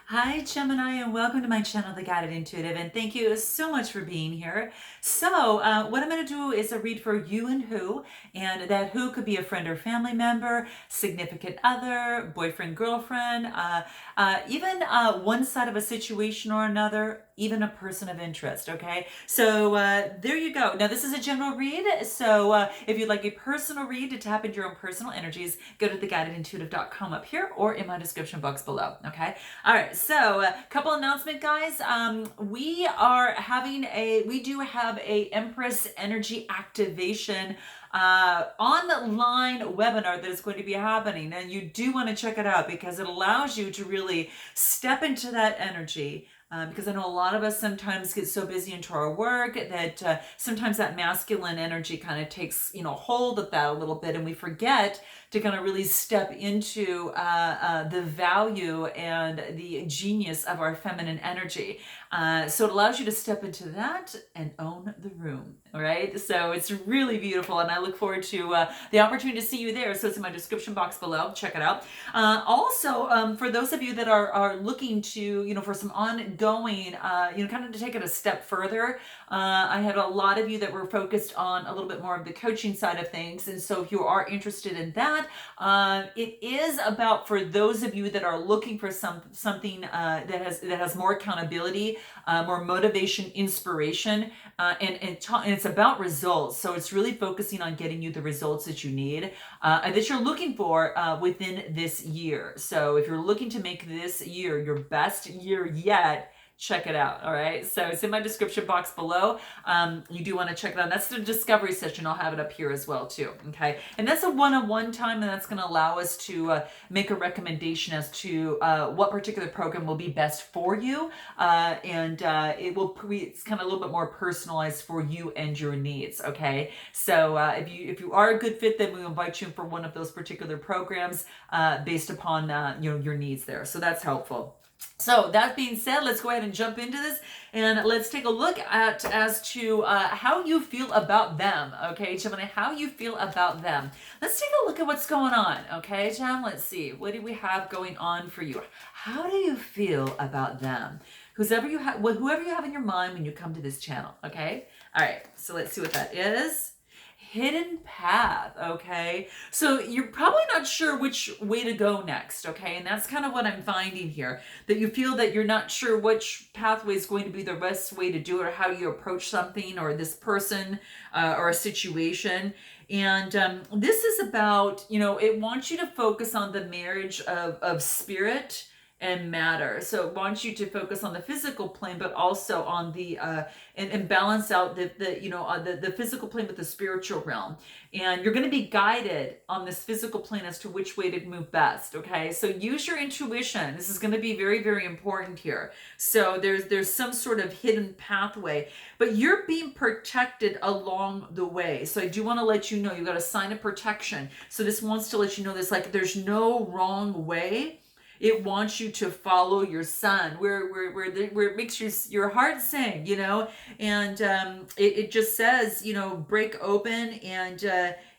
Hi, Gemini, and welcome to my channel, The Guided Intuitive, and thank you so much for being here. So, what I'm going to do is a read for you and who, and that who could be a friend or family member, significant other, boyfriend, girlfriend, even one side of a situation or another, even a person of interest, okay? So, there you go. Now, this is a general read, so if you'd like a personal read to tap into your own personal energies, go to theguidedintuitive.com up here or in my description box below, okay? All right, so a couple announcement, guys. We do have a Empress energy activation online webinar that is going to be happening, and you do want to check it out because it allows you to really step into that energy. Because I know a lot of us sometimes get so busy into our work that sometimes that masculine energy kind of takes, hold of that a little bit, and we forget to kind of really step into the value and the genius of our feminine energy. So it allows you to step into that and own the room. All right. So it's really beautiful. And I look forward to the opportunity to see you there. So it's in my description box below. Check it out. Also, for those of you that are looking to, for some ongoing, kind of to take it a step further, I had a lot of you that were focused on a little bit more of the coaching side of things. And so if you are interested in that, it is about for those of you that are looking for something that has more accountability, more motivation, inspiration, and it's about results. So it's really focusing on getting you the results that you need and that you're looking for within this year. So if you're looking to make this year your best year yet, check it out. All right. So it's in my description box below. You do want to check it out. That's the discovery session. I'll have it up here as well too. Okay. And that's a one-on-one time, and that's going to allow us to make a recommendation as to what particular program will be best for you. And it's kind of a little bit more personalized for you and your needs. Okay. So if you are a good fit, then we invite you in for one of those particular programs based upon your needs there. So that's helpful. So that being said, let's go ahead and jump into this, and let's take a look at as to how you feel about them. Okay, Gemini, how you feel about them. Let's take a look at what's going on. Okay, Gem, let's see. What do we have going on for you? How do you feel about them? Whoever you have in your mind when you come to this channel. Okay. All right. So let's see what that is. Hidden path, okay? So you're probably not sure which way to go next, okay? And that's kind of what I'm finding here, that you feel that you're not sure which pathway is going to be the best way to do it, or how you approach something or this person or a situation. And this is about, it wants you to focus on the marriage of spirit and matter. So it wants you to focus on the physical plane, but also on the and balance out the physical plane with the spiritual realm. And you're going to be guided on this physical plane as to which way to move best. Okay, so use your intuition. This is going to be very, very important here. So there's some sort of hidden pathway, but you're being protected along the way. So I do want to let you know you got a sign of protection. So this wants to let you know this, like, there's no wrong way. It wants you to follow your sun, where it makes your heart sing, and it just says, break open, and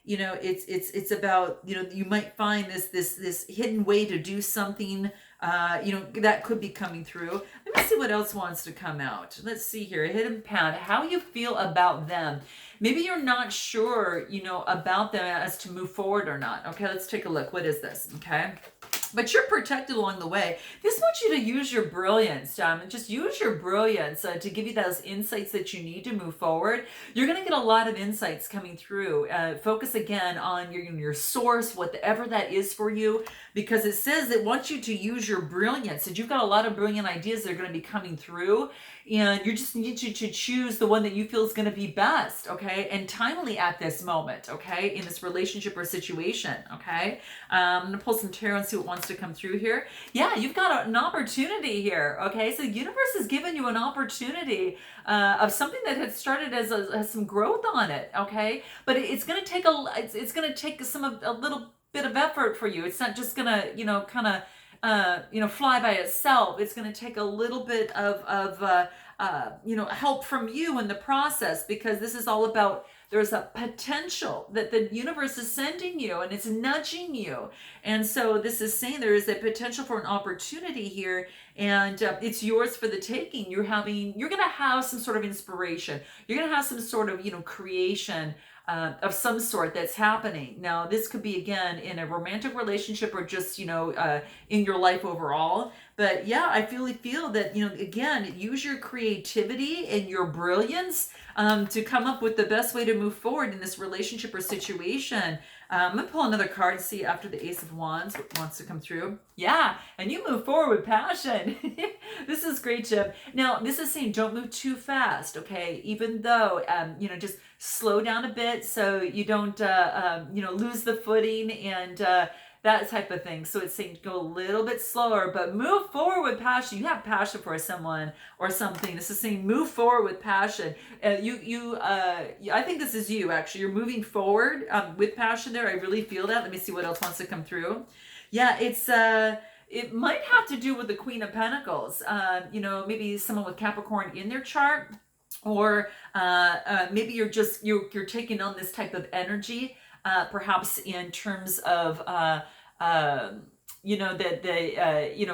it's about, you might find this hidden way to do something, that could be coming through. Let me see what else wants to come out. Let's see here. Hidden path. How you feel about them. Maybe you're not sure, about them as to move forward or not. Okay, let's take a look. What is this? Okay. But you're protected along the way. This wants you to use your brilliance, and just use your brilliance to give you those insights that you need to move forward. You're going to get a lot of insights coming through. Focus again on your source, whatever that is for you, because it says it wants you to use your brilliance. And you've got a lot of brilliant ideas that are going to be coming through, and you just need to choose the one that you feel is going to be best, okay, and timely at this moment, okay, in this relationship or situation, okay. I'm going to pull some tarot and see what wants to come through here. Yeah, you've got an opportunity here, okay. So the universe has given you an opportunity of something that had started as some growth on it, okay, but it's going to take it's going to take a little bit of effort for you. It's not just going to kind of fly by itself. It's going to take a little bit of help from you in the process, because this is all about there's a potential that the universe is sending you and it's nudging you. And so this is saying there is a potential for an opportunity here, and it's yours for the taking. You're going to have some sort of inspiration. You're going to have some sort of, creation of some sort that's happening. Now, this could be, again, in a romantic relationship or just, in your life overall. But yeah, I really feel that, again, use your creativity and your brilliance to come up with the best way to move forward in this relationship or situation. I'm going to pull another card and see after the Ace of Wands what wants to come through. Yeah, and you move forward with passion. This is great, Jim. Now, this is saying don't move too fast, okay? Even though, just slow down a bit so you don't, lose the footing and that type of thing. So it's saying go a little bit slower, but move forward with passion. You have passion for someone or something. This is saying move forward with passion. I think this is you, actually. You're moving forward with passion there. I really feel that. Let me see what else wants to come through. Yeah, it might have to do with the Queen of Pentacles. Maybe someone with Capricorn in their chart, or maybe you're taking on this type of energy, perhaps in terms of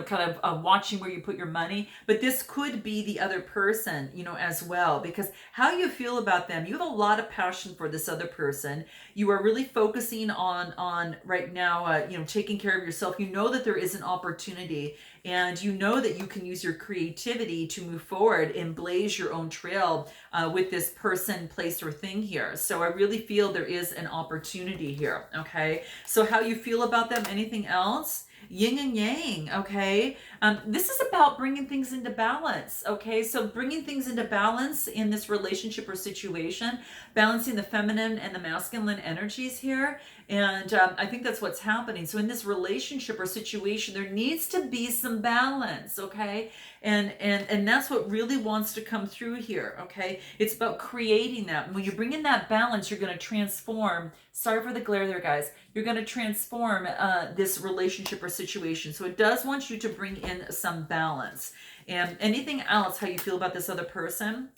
kind of watching where you put your money. But this could be the other person, as well, because how you feel about them, you have a lot of passion for this other person. You are really focusing on right now, taking care of yourself. You know that there is an opportunity, and you know that you can use your creativity to move forward and blaze your own trail with this person, place, or thing here. So I really feel there is an opportunity here, okay? So how you feel about them, anything else? Yin and yang, okay? This is about bringing things into balance, okay? So bringing things into balance in this relationship or situation, balancing the feminine and the masculine energies here. And I think that's what's happening. So in this relationship or situation, there needs to be some balance, okay? And that's what really wants to come through here, okay? It's about creating that. When you bring in that balance, you're going to transform. Sorry for the glare there, guys. You're going to transform this relationship or situation. So it does want you to bring in some balance. And anything else, how you feel about this other person?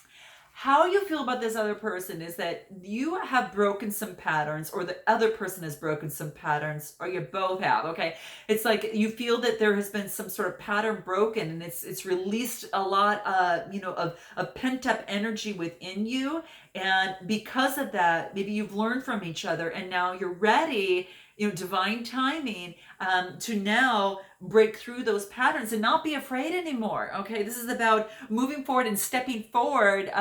How you feel about this other person is that you have broken some patterns, or the other person has broken some patterns, or you both have, okay? It's like you feel that there has been some sort of pattern broken, and it's released a lot of pent-up energy within you. And because of that, maybe you've learned from each other, and now you're ready, divine timing, to now break through those patterns and not be afraid anymore. Okay, this is about moving forward and stepping forward,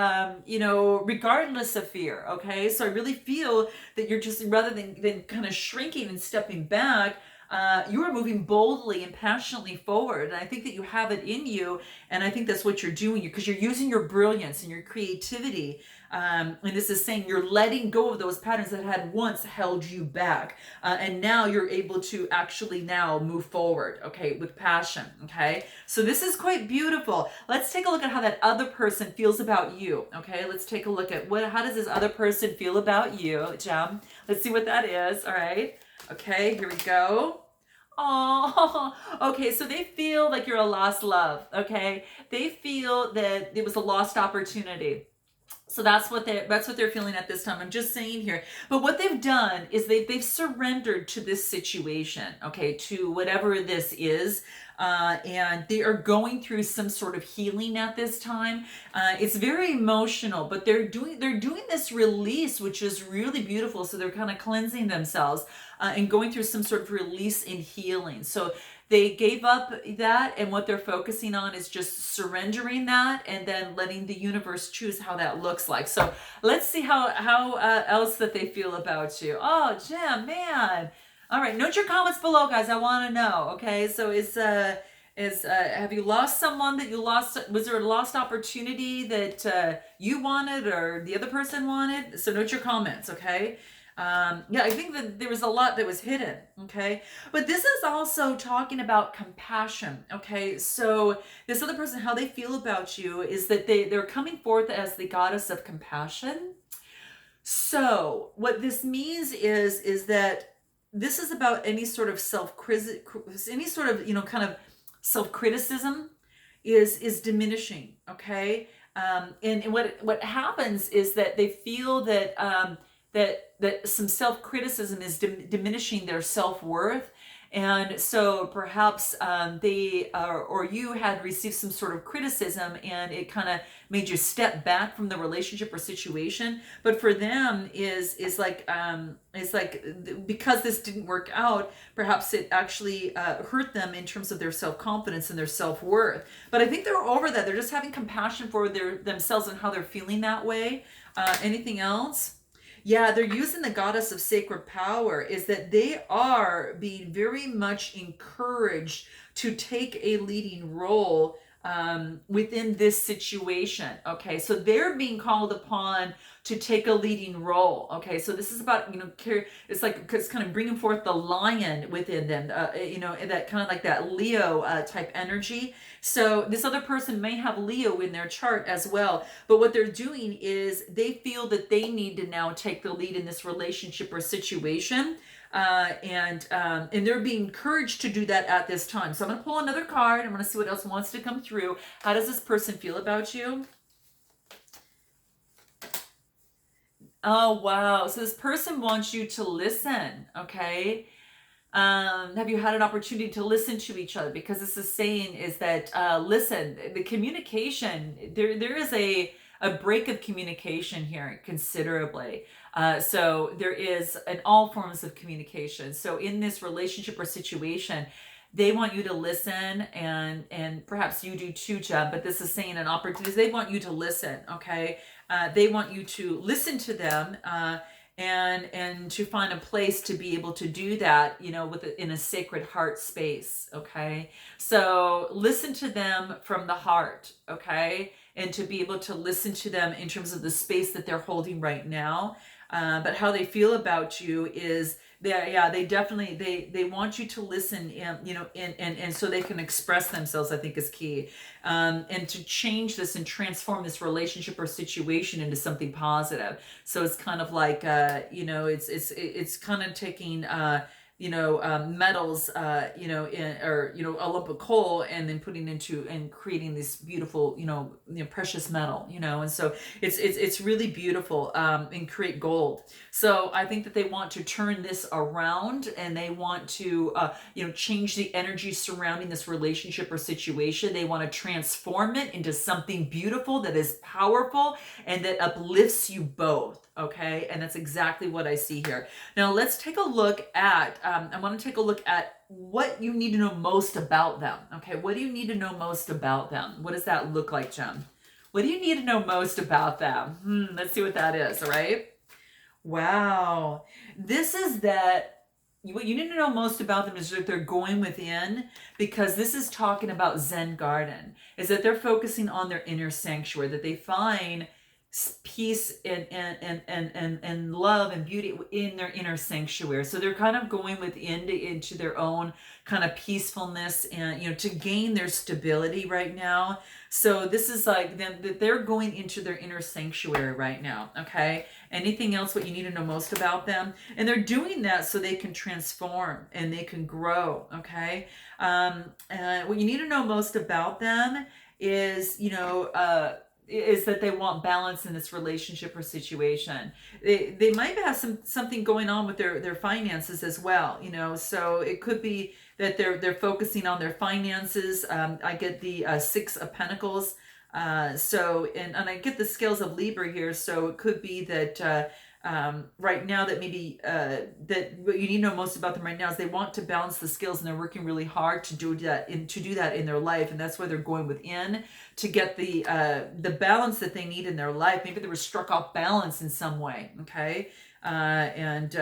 regardless of fear. Okay, so I really feel that you're just, rather than kind of shrinking and stepping back, you are moving boldly and passionately forward. And I think that you have it in you, and I think that's what you're doing, because you're using your brilliance and your creativity. And this is saying you're letting go of those patterns that had once held you back. And now you're able to actually now move forward, okay, with passion, okay? So this is quite beautiful. Let's take a look at how that other person feels about you, okay? Let's take a look at how does this other person feel about you, Jem? Let's see what that is, all right? Okay, here we go. Oh, okay, so they feel like you're a lost love, okay? They feel that it was a lost opportunity. So that's what they're feeling at this time. I'm just saying here. But what they've done is they've surrendered to this situation, okay, to whatever this is. And they are going through some sort of healing at this time. It's very emotional, but they're doing this release, which is really beautiful. So they're kind of cleansing themselves and going through some sort of release and healing. So they gave up that, and what they're focusing on is just surrendering that, and then letting the universe choose how that looks like. So let's see how else that they feel about you. Oh, Jim, man. All right, note your comments below, guys. I want to know. Okay, so have you lost someone that you lost? Was there a lost opportunity that you wanted or the other person wanted? So note your comments. Okay. I think that there was a lot that was hidden, okay? But this is also talking about compassion, okay? So this other person, how they feel about you is that they're coming forth as the goddess of compassion. So what this means is that this is about any sort of kind of self-criticism is diminishing, okay? And what happens is that they feel that that some self-criticism is diminishing their self-worth. And so perhaps they or you had received some sort of criticism, and it kind of made you step back from the relationship or situation. But for them is like because this didn't work out, perhaps it actually hurt them in terms of their self-confidence and their self-worth. But I think they're over that. They're just having compassion for themselves and how they're feeling that way. Anything else? Yeah, they're using the goddess of sacred power, is that they are being very much encouraged to take a leading role within this situation. Okay, so they're being called upon to take a leading role. Okay, so this is about, it's kind of bringing forth the lion within them, and that kind of like that Leo type energy. So this other person may have Leo in their chart as well, but what they're doing is they feel that they need to now take the lead in this relationship or situation. And they're being encouraged to do that at this time. So I'm going to pull another card. I'm going to see what else wants to come through. How does this person feel about you? Oh, wow. So this person wants you to listen, okay? Have you had an opportunity to listen to each other? Because this is saying is that, listen, the communication, there is a break of communication here considerably. So there is in all forms of communication. So in this relationship or situation, they want you to listen, and perhaps you do too, Jem, but this is saying an opportunity. They want you to listen, okay? They want you to listen to them, and to find a place to be able to do that, in a sacred heart space, okay? So listen to them from the heart, okay? And to be able to listen to them in terms of the space that they're holding right now. But how they feel about you is they definitely, they want you to listen, and so they can express themselves, I think is key. And to change this and transform this relationship or situation into something positive. So it's kind of like, it's kind of taking, metals, a lump of coal, and then putting into and creating this beautiful, precious metal, and so it's really beautiful, and create gold. So I think that they want to turn this around, and they want to, change the energy surrounding this relationship or situation. They want to transform it into something beautiful that is powerful and that uplifts you both. Okay, and that's exactly what I see here. Now let's take a look at, I want to take a look at what you need to know most about them. Okay, what do you need to know most about them? What does that look like, Jem? What do you need to know most about them? Let's see what that is, all right? Wow. This is that what you need to know most about them is that they're going within, because this is talking about Zen garden, is that they're focusing on their inner sanctuary, that they find peace and love and beauty in their inner sanctuary. So they're kind of going within into their own kind of peacefulness, and to gain their stability right now. So this is like them, that they're going into their inner sanctuary right now. Okay, anything else what you need to know most about them? And they're doing that so they can transform and they can grow. Okay, what you need to know most about them is, is that they want balance in this relationship or situation. They might have something going on with their finances as well, so it could be that they're focusing on their finances. I get the Six of Pentacles, so and I get the Scales of Libra here, so it could be that right now that maybe that what you need to know most about them right now is they want to balance the skills, and they're working really hard to do that in their life, and that's why they're going within to get the balance that they need in their life. Maybe they were struck off balance in some way, okay? And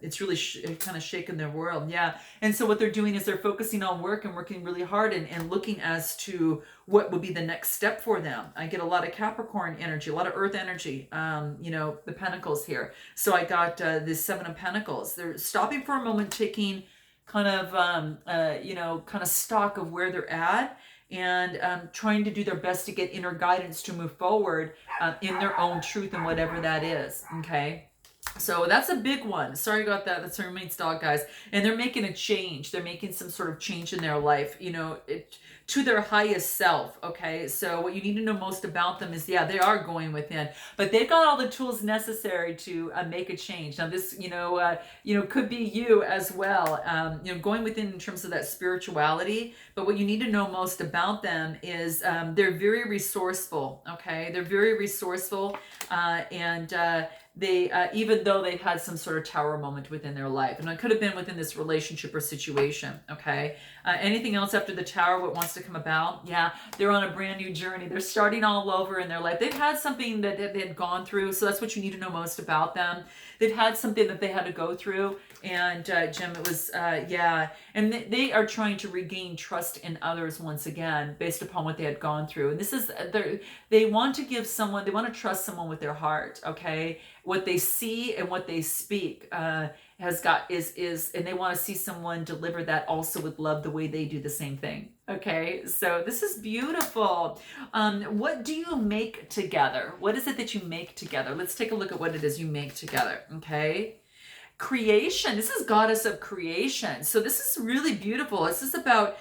it's really kind of shaken their world. Yeah. And so what they're doing is they're focusing on work and working really hard, and looking as to what would be the next step for them. I get a lot of Capricorn energy, a lot of earth energy, the Pentacles here. So I got this Seven of Pentacles. They're stopping for a moment, taking kind of stock of where they're at, and trying to do their best to get inner guidance to move forward in their own truth and whatever that is. Okay. So that's a big one. Sorry about that. That's her maid's dog, guys. And they're making a change. They're making some sort of change in their life. to their highest self. Okay, so what you need to know most about them is, yeah, they are going within, but they've got all the tools necessary to make a change. Now this, could be you as well, going within in terms of that spirituality. But what you need to know most about them is they're very resourceful. Okay, they're very resourceful, and they even though they've had some sort of tower moment within their life, and it could have been within this relationship or situation. Okay, anything else after the tower, what wants to come about? Yeah, they're on a brand new journey. They're starting all over in their life. They've had something that they had gone through, so that's what you need to know most about them. They've had something that they had to go through, and Jim, it was and they are trying to regain trust in others once again based upon what they had gone through. And this is they want to give someone, they want to trust someone with their heart. Okay, what they see and what they speak has got is and they want to see someone deliver that also with love the way they do the same thing. Okay, so this is beautiful. What do you make together? What is it that you make together? Let's take a look at what it is you make together. Okay, creation. This is goddess of creation, so this is really beautiful. This is about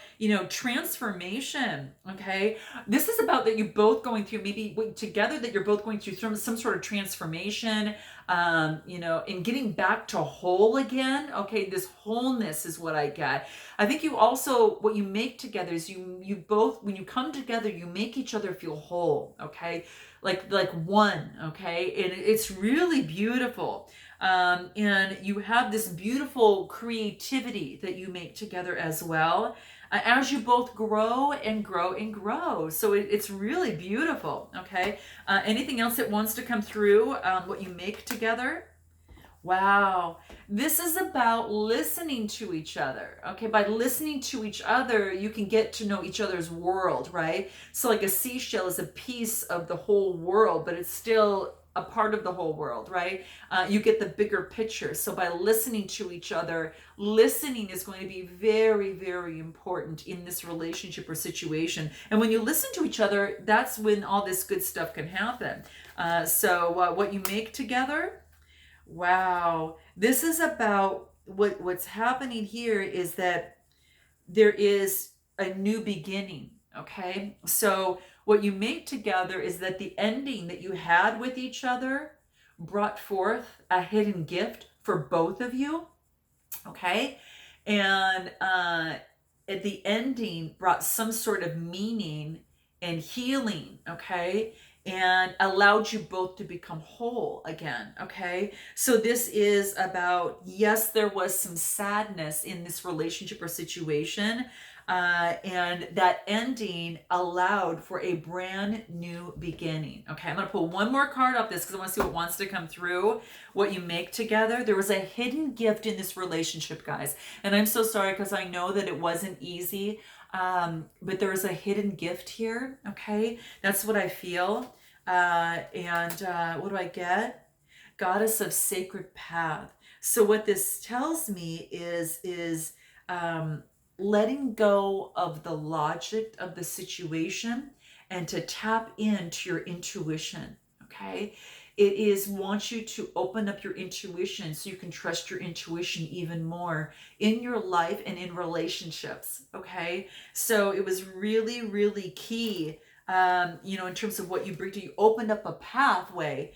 transformation. Okay, this is about that you both going through, maybe together, that you're both going through some sort of transformation, and getting back to whole again. Okay, this wholeness is what I get. I think you also, what you make together is you both, when you come together, you make each other feel whole. Okay, like one. Okay, and it's really beautiful. And you have this beautiful creativity that you make together as well, as you both grow and grow and grow. So it's really beautiful. Okay, anything else that wants to come through, what you make together? Wow, this is about listening to each other. Okay, by listening to each other, you can get to know each other's world, right? So like a seashell is a piece of the whole world, but it's still a part of the whole world, right? You get the bigger picture. So by listening to each other, listening is going to be very, very important in this relationship or situation. And when you listen to each other, that's when all this good stuff can happen. So what you make together, wow, this is about what's happening here is that there is a new beginning. Okay, so what you make together is that the ending that you had with each other brought forth a hidden gift for both of you. Okay, and at the ending brought some sort of meaning and healing. Okay, and allowed you both to become whole again. Okay, so this is about, yes, there was some sadness in this relationship or situation, and that ending allowed for a brand new beginning. Okay, I'm going to pull one more card off this because I want to see what wants to come through, what you make together. There was a hidden gift in this relationship, guys, and I'm so sorry because I know that it wasn't easy, but there is a hidden gift here. Okay, that's what I feel. And what do I get? Goddess of sacred path. So what this tells me is letting go of the logic of the situation and to tap into your intuition. Okay, it is wants you to open up your intuition so you can trust your intuition even more in your life and in relationships. Okay, so it was really, really key, in terms of what you bring to you. Opened up a pathway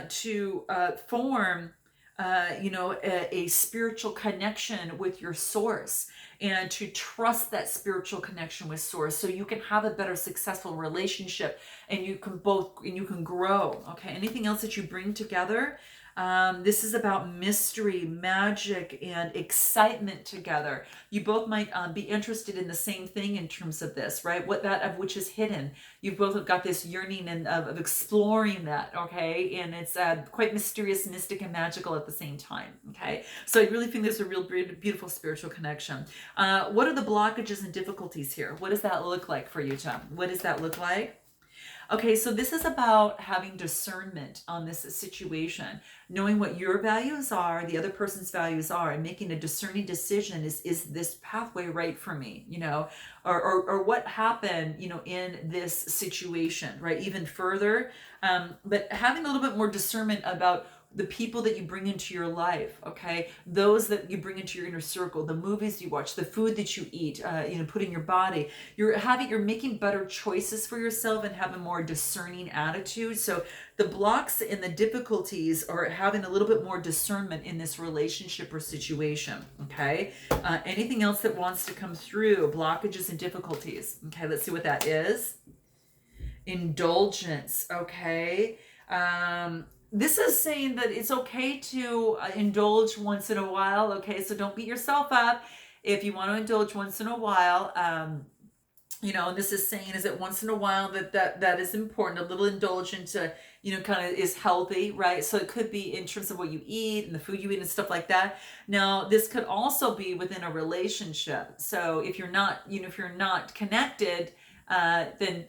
to form a spiritual connection with your source, and to trust that spiritual connection with source so you can have a better successful relationship, and you can grow. Okay, anything else that you bring together? This is about mystery, magic, and excitement together. You both might be interested in the same thing in terms of this, right? What that of which is hidden. You both have got this yearning and of exploring that, okay? And it's quite mysterious, mystic, and magical at the same time, okay? So I really think there's a real beautiful spiritual connection. What are the blockages and difficulties here? What does that look like for you, Tom? What does that look like? Okay, so this is about having discernment on this situation, knowing what your values are, the other person's values are, and making a discerning decision. Is this pathway right for me? Or what happened, in this situation, right? Even further, but having a little bit more discernment about the people that you bring into your life, okay? Those that you bring into your inner circle, the movies you watch, the food that you eat, put in your body. You're making better choices for yourself and have a more discerning attitude. So the blocks and the difficulties are having a little bit more discernment in this relationship or situation, okay? Anything else that wants to come through, blockages and difficulties. Okay, let's see what that is. Indulgence, okay? This is saying that it's okay to indulge once in a while, okay? So don't beat yourself up if you want to indulge once in a while. And this is saying is that once in a while that is important. A little indulgence, kind of is healthy, right? So it could be in terms of what you eat and the food you eat and stuff like that. Now, this could also be within a relationship. So if you're not, if you're not connected, then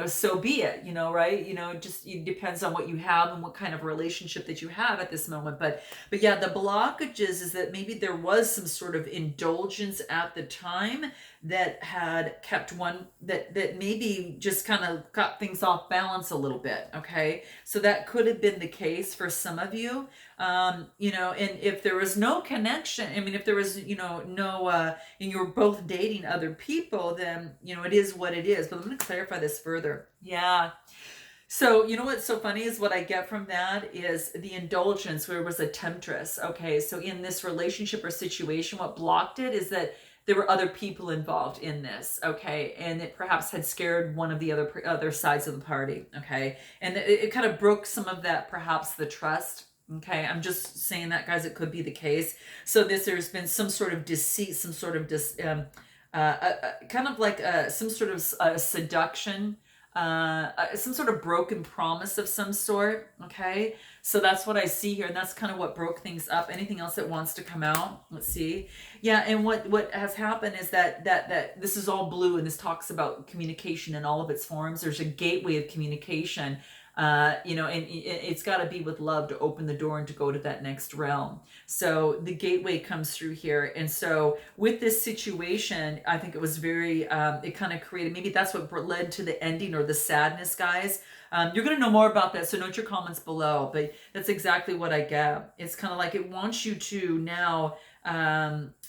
so be it, right? It depends on what you have and what kind of relationship that you have at this moment. But yeah, the blockages is that maybe there was some sort of indulgence at the time that had kept one that maybe just kind of got things off balance a little bit. Okay, so that could have been the case for some of you. And if there was no connection, I mean, if there was and you were both dating other people, then it is what it is. But I'm going to clarify this further. Yeah. So, what's so funny is what I get from that is the indulgence where it was a temptress. Okay, so in this relationship or situation, what blocked it is that there were other people involved in this, okay, and it perhaps had scared one of the other sides of the party, okay, and it kind of broke some of that, perhaps the trust. Okay, I'm just saying that, guys, it could be the case. So there's been some sort of deceit, some sort of kind of like some sort of seduction, some sort of broken promise of some sort. Okay, so that's what I see here, and that's kind of what broke things up. Anything else that wants to come out? Let's see. Yeah, and what has happened is that this is all blue, and this talks about communication in all of its forms. There's a gateway of communication. And it's got to be with love to open the door and to go to that next realm. So the gateway comes through here. And so with this situation, I think it was very, it kind of created, maybe that's what led to the ending or the sadness, guys. You're going to know more about that, so note your comments below. But that's exactly what I get. It's kind of like it wants you to now,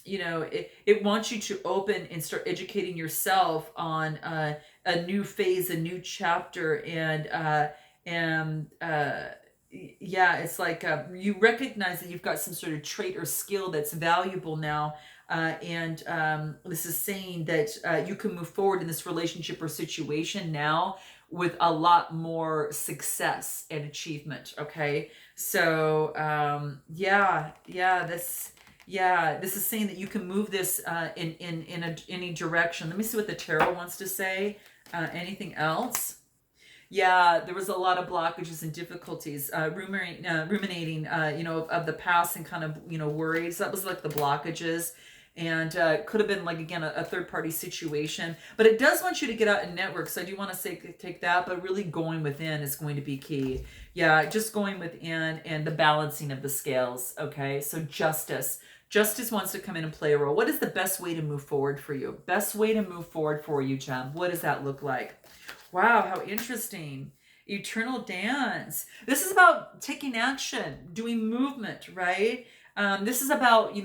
it wants you to open and start educating yourself on a new phase, a new chapter, it's like you recognize that you've got some sort of trait or skill that's valuable now, and this is saying that you can move forward in this relationship or situation now with a lot more success and achievement. Okay, so this is saying that you can move this in any direction. Let me see what the tarot wants to say. Anything else? Yeah, there was a lot of blockages and difficulties, ruminating, of the past and kind of, worries. That was like the blockages, and could have been like, again, a third party situation. But it does want you to get out and network. So I do want to say take that, but really going within is going to be key. Yeah, just going within and the balancing of the scales. Okay, so justice. Justice wants to come in and play a role. What is the best way to move forward for you? Best way to move forward for you, Gem. What does that look like? Wow, how interesting. Eternal dance. This is about taking action, doing movement, right? This is about,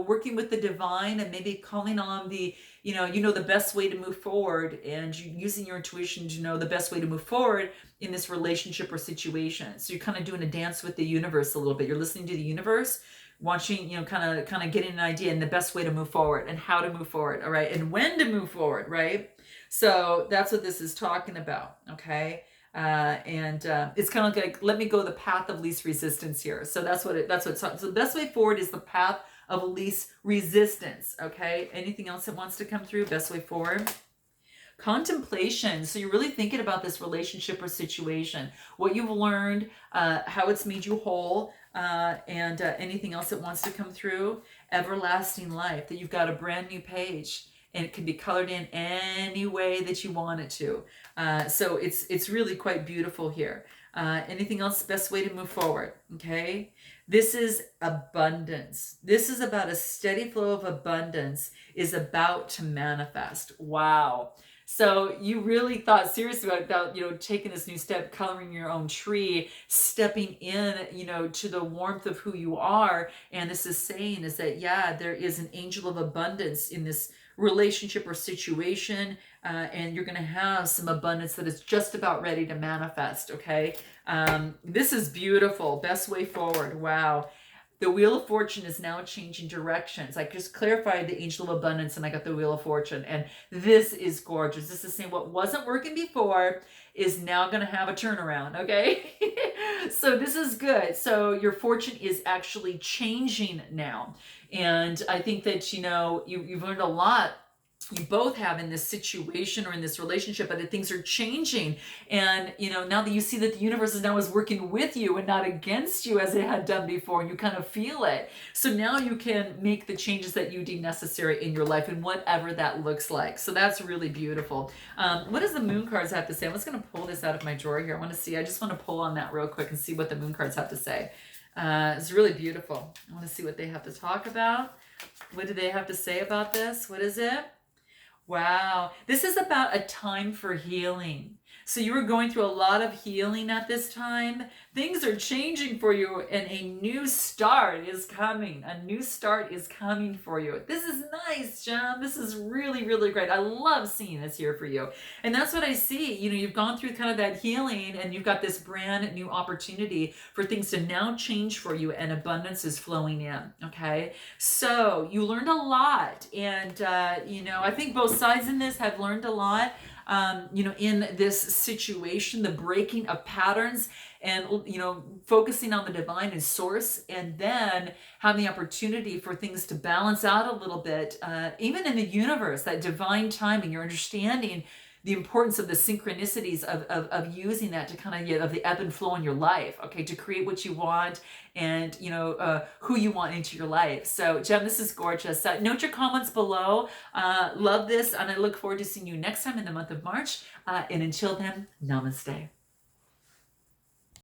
working with the divine and maybe calling on the, the best way to move forward, and using your intuition to know the best way to move forward in this relationship or situation. So you're kind of doing a dance with the universe a little bit. You're listening to the universe, watching, kind of getting an idea and the best way to move forward and how to move forward, all right? And when to move forward, right? So that's what this is talking about, okay? It's kind of like, let me go the path of least resistance here. So so the best way forward is the path of least resistance, okay? Anything else that wants to come through? Best way forward. Contemplation. So you're really thinking about this relationship or situation, what you've learned, how it's made you whole, and anything else that wants to come through. Everlasting life, that you've got a brand new page, and it can be colored in any way that you want it to. So it's really quite beautiful here. Anything else? Best way to move forward. Okay. This is abundance. This is about a steady flow of abundance is about to manifest. Wow. So you really thought seriously about, taking this new step, coloring your own tree, stepping in, to the warmth of who you are. And this is saying is that, yeah, there is an angel of abundance in this relationship or situation, and you're going to have some abundance that is just about ready to manifest. Okay. This is beautiful. Best way forward. Wow. The Wheel of Fortune is now changing directions. I just clarified the Angel of Abundance and I got the Wheel of Fortune. And this is gorgeous. This is saying what wasn't working before is now going to have a turnaround, okay? So this is good. So your fortune is actually changing now. And I think that, you've learned a lot, you both have, in this situation or in this relationship, but that things are changing. And now that you see that the universe is now is working with you and not against you as it had done before, and you kind of feel it, so now you can make the changes that you deem necessary in your life, and whatever that looks like. So that's really beautiful. What does the moon cards have to say? I'm just going to pull this out of my drawer here. I just want to pull on that real quick and see what the moon cards have to say. It's really beautiful. I want to see what they have to talk about. What do they have to say about this? What is it? Wow. This is about a time for healing. So you were going through a lot of healing at this time. Things are changing for you, and a new start is coming. A new start is coming for you. This is nice, Jem. This is really, really great. I love seeing this here for you. And that's what I see. You've gone through kind of that healing, and you've got this brand new opportunity for things to now change for you, and abundance is flowing in. Okay. So you learned a lot. And, I think both sides in this have learned a lot. In this situation, the breaking of patterns, and, focusing on the divine and source, and then having the opportunity for things to balance out a little bit, even in the universe, that divine timing, you're understanding the importance of the synchronicities of using that to kind of, of the ebb and flow in your life, okay, to create what you want, and who you want into your life. So Jem, this is gorgeous. Note your comments below. Love this, and I look forward to seeing you next time in the month of March, and until then, namaste.